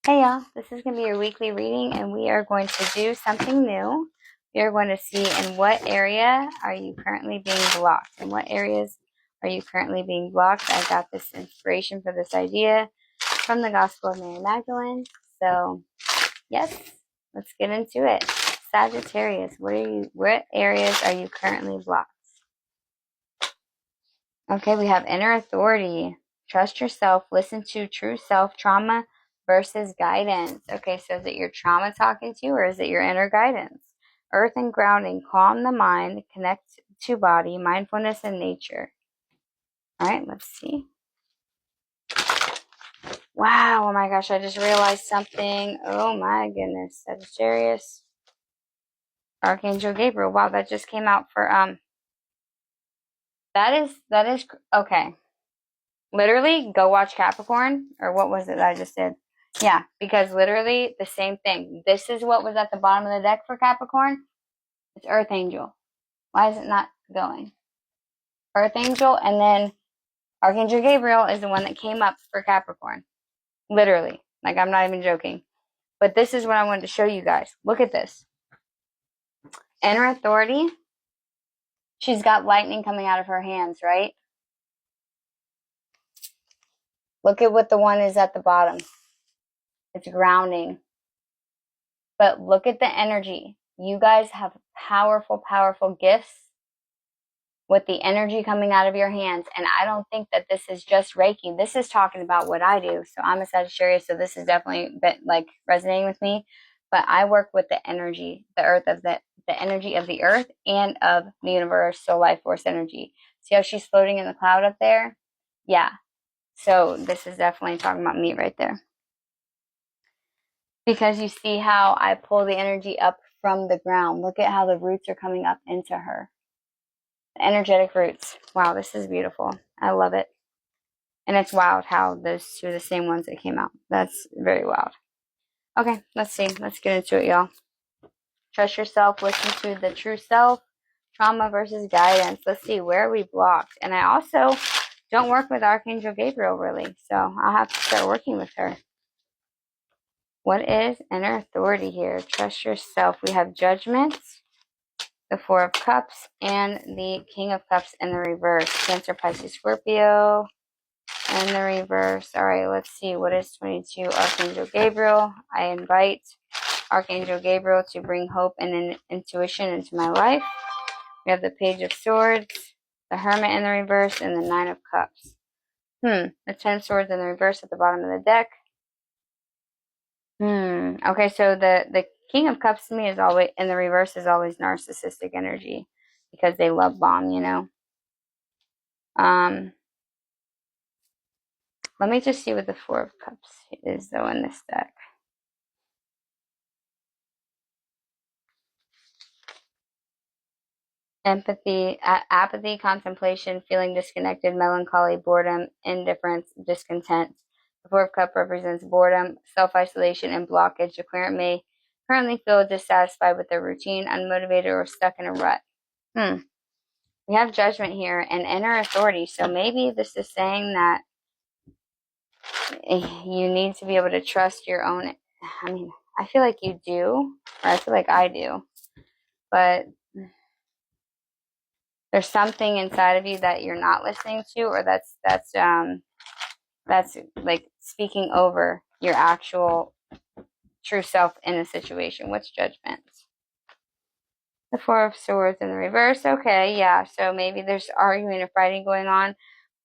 Hey y'all, this is going to be your weekly reading and we are going to do something new. We are going to see in what area are you currently being blocked. In what areas are you currently being blocked? I got this inspiration for this idea from the Gospel of Mary Magdalene. So, yes, let's get into it. Sagittarius, what areas are you currently blocked? Okay, we have inner authority. Trust yourself. Listen to true self. Trauma versus guidance. Okay, so is it your trauma talking to you or is it your inner guidance? Earth and grounding. Calm the mind. Connect to body. Mindfulness and nature. All right, let's see. Wow, oh my gosh, I just realized something. Oh my goodness. Sagittarius. Archangel Gabriel. Wow, that just came out for, that is, okay. Literally, go watch Capricorn, or what was it that I just did? Yeah, because literally the same thing. This is what was at the bottom of the deck for Capricorn. It's Earth Angel. Why is it not going? Earth Angel, and then Archangel Gabriel is the one that came up for Capricorn. Literally. Like, I'm not even joking. But this is what I wanted to show you guys. Look at this. Inner authority. She's got lightning coming out of her hands, right? Look at what the one is at the bottom. It's grounding. But look at the energy. You guys have powerful, powerful gifts with the energy coming out of your hands. And I don't think that this is just Reiki. This is talking about what I do. So I'm a Sagittarius, so this is definitely like resonating with me. But I work with the energy, the earth of the energy of the earth and of the universal life force energy. See how she's floating in the cloud up there? Yeah. So this is definitely talking about me right there. Because you see how I pull the energy up from the ground. Look at how the roots are coming up into her. The energetic roots. Wow, this is beautiful. I love it. And it's wild how those two are the same ones that came out. That's very wild. Okay, let's see. Let's get into it, y'all. Trust yourself. Listen to the true self. Trauma versus guidance. Let's see. Where are we blocked? And I also don't work with Archangel Gabriel, really. So I'll have to start working with her. What is inner authority here? Trust yourself. We have judgment, the Four of Cups, and the King of Cups in the reverse. Cancer, Pisces, Scorpio in the reverse. All right, let's see. What is 22? Archangel Gabriel. I invite Archangel Gabriel to bring hope and intuition into my life. We have the Page of Swords, the Hermit in the reverse, and the Nine of Cups. The 10 of Swords in the reverse at the bottom of the deck. Okay, so the King of Cups to me is always, in the reverse, is always narcissistic energy because they love bomb, you know. Let me just see what the Four of Cups is though in this deck. Empathy, apathy, contemplation, feeling disconnected, melancholy, boredom, indifference, discontent. The Four of Cups represents boredom, self-isolation, and blockage. The claimant may currently feel dissatisfied with their routine, unmotivated, or stuck in a rut. We have judgment here and inner authority. So maybe this is saying that you need to be able to trust your own. I mean, I feel like you do, or I feel like I do, but there's something inside of you that you're not listening to, or that's like speaking over your actual true self in a situation. What's judgment? The Four of Swords in the reverse. Okay, yeah. So maybe there's arguing or fighting going on,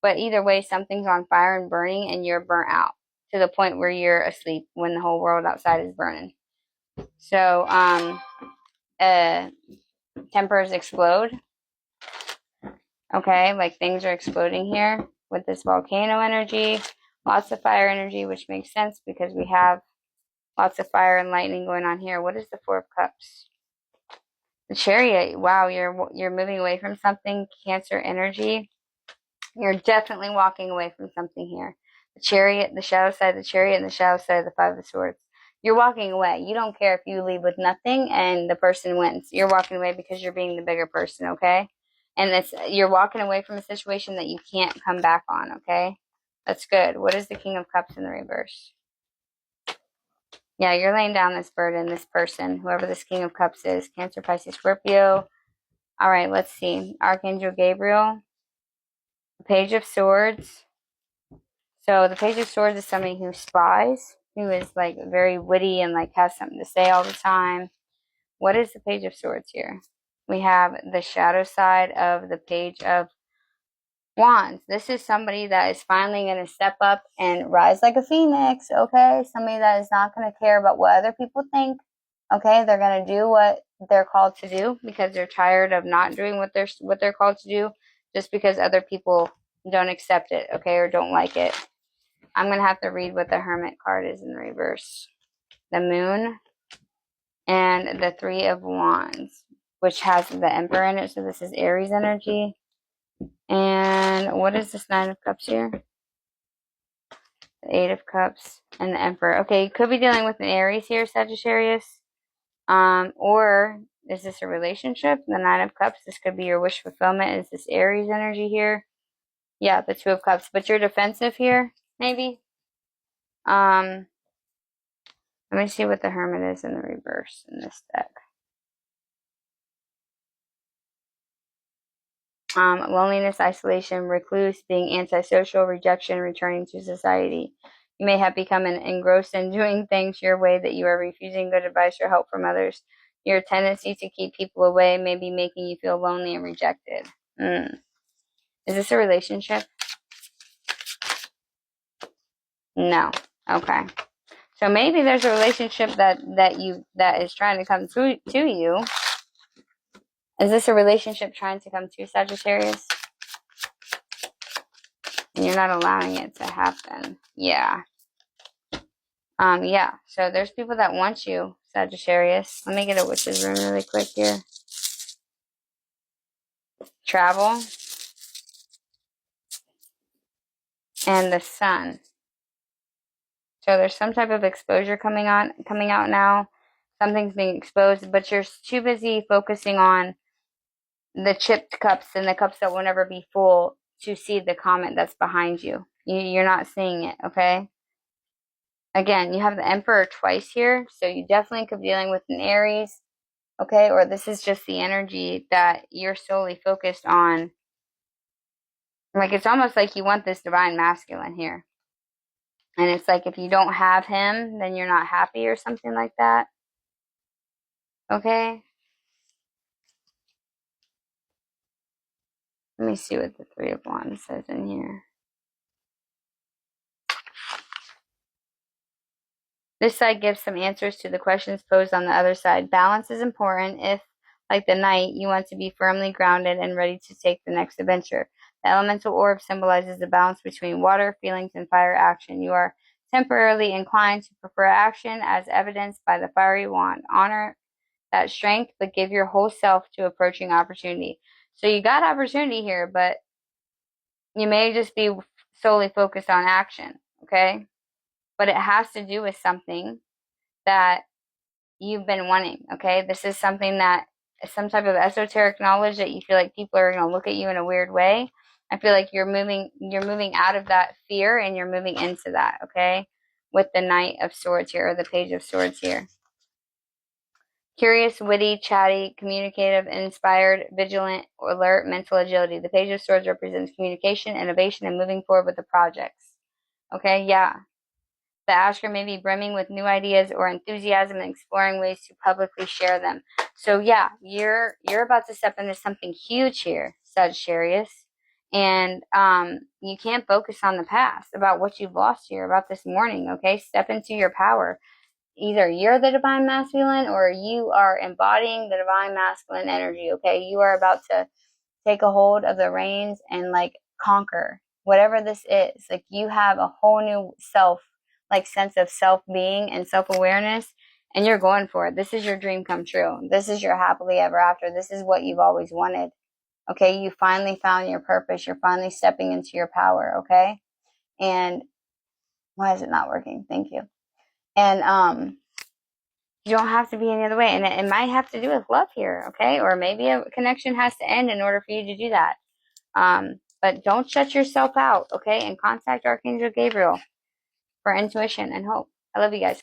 but either way, something's on fire and burning, and you're burnt out to the point where you're asleep when the whole world outside is burning. So, tempers explode. Okay, like things are exploding here with this volcano energy, lots of fire energy, which makes sense because we have lots of fire and lightning going on here. What is the Four of Cups? The Chariot. Wow, you're moving away from something. Cancer energy. You're definitely walking away from something here. The Chariot, the shadow side of the Chariot, and the shadow side of the Five of Swords. You're walking away. You don't care if you leave with nothing and the person wins. You're walking away because you're being the bigger person, okay? And you're walking away from a situation that you can't come back on, okay? That's good. What is the King of Cups in the reverse? Yeah, you're laying down this burden, this person, whoever this King of Cups is. Cancer, Pisces, Scorpio. All right, let's see. Archangel Gabriel. The Page of Swords. So the Page of Swords is somebody who spies, who is like very witty and like has something to say all the time. What is the Page of Swords here? We have the shadow side of the Page of Wands. This is somebody that is finally going to step up and rise like a phoenix, okay? Somebody that is not going to care about what other people think, okay? They're going to do what they're called to do because they're tired of not doing what they're called to do just because other people don't accept it, okay, or don't like it. I'm going to have to read what the Hermit card is in reverse. The Moon and the Three of Wands, which has the Emperor in it, so this is Aries energy. And what is this Nine of Cups here? The Eight of Cups and the Emperor. Okay, you could be dealing with an Aries here, Sagittarius. Or is this a relationship? The Nine of Cups. This could be your wish fulfillment. Is this Aries energy here? Yeah, the Two of Cups. But you're defensive here, maybe. Let me see what the Hermit is in the reverse in this deck. Loneliness, isolation, recluse, being antisocial, rejection, returning to society. You may have become engrossed in doing things your way that you are refusing good advice or help from others. Your tendency to keep people away may be making you feel lonely and rejected. Is this a relationship? No. Okay. So maybe there's a relationship that is trying to come to you. Is this a relationship trying to come to Sagittarius? And you're not allowing it to happen. Yeah. Yeah. So there's people that want you, Sagittarius. Let me get a witch's rune really quick here. Travel. And the Sun. So there's some type of exposure coming out now. Something's being exposed, but you're too busy focusing on the chipped cups and the cups that will never be full to see the comment that's behind you. You're not seeing it, okay? Again, you have the Emperor twice here, so you definitely could be dealing with an Aries, okay? Or this is just the energy that you're solely focused on. Like, it's almost like you want this divine masculine here. And it's like if you don't have him, then you're not happy or something like that. Okay? Let me see what the Three of Wands says in here. This side gives some answers to the questions posed on the other side. Balance is important if, like the Knight, you want to be firmly grounded and ready to take the next adventure. The elemental orb symbolizes the balance between water, feelings, and fire action. You are temporarily inclined to prefer action, as evidenced by the fiery wand. Honor that strength, but give your whole self to approaching opportunity. So you got opportunity here, but you may just be solely focused on action, okay? But it has to do with something that you've been wanting, okay? This is something that is some type of esoteric knowledge that you feel like people are going to look at you in a weird way. I feel like you're moving out of that fear and you're moving into that, okay? With the Knight of Swords here, or the Page of Swords here. Curious, witty, chatty, communicative, inspired, vigilant, alert, mental agility. The Page of Swords represents communication, innovation, and moving forward with the projects. Okay, yeah. The asker may be brimming with new ideas or enthusiasm and exploring ways to publicly share them. So yeah, you're about to step into something huge here, Sagittarius. And you can't focus on the past, about what you've lost here, about this morning, okay? Step into your power. Either you're the divine masculine or you are embodying the divine masculine energy, okay? You are about to take a hold of the reins and like conquer whatever this is. Like, you have a whole new self, like sense of self-being and self-awareness, and you're going for it. This is your dream come true. This is your happily ever after. This is what you've always wanted. Okay, you finally found your purpose. You're finally stepping into your power, okay? And why is it not working? Thank you. And you don't have to be any other way. And it might have to do with love here, okay? Or maybe a connection has to end in order for you to do that. But don't shut yourself out, okay? And contact Archangel Gabriel for intuition and hope. I love you guys.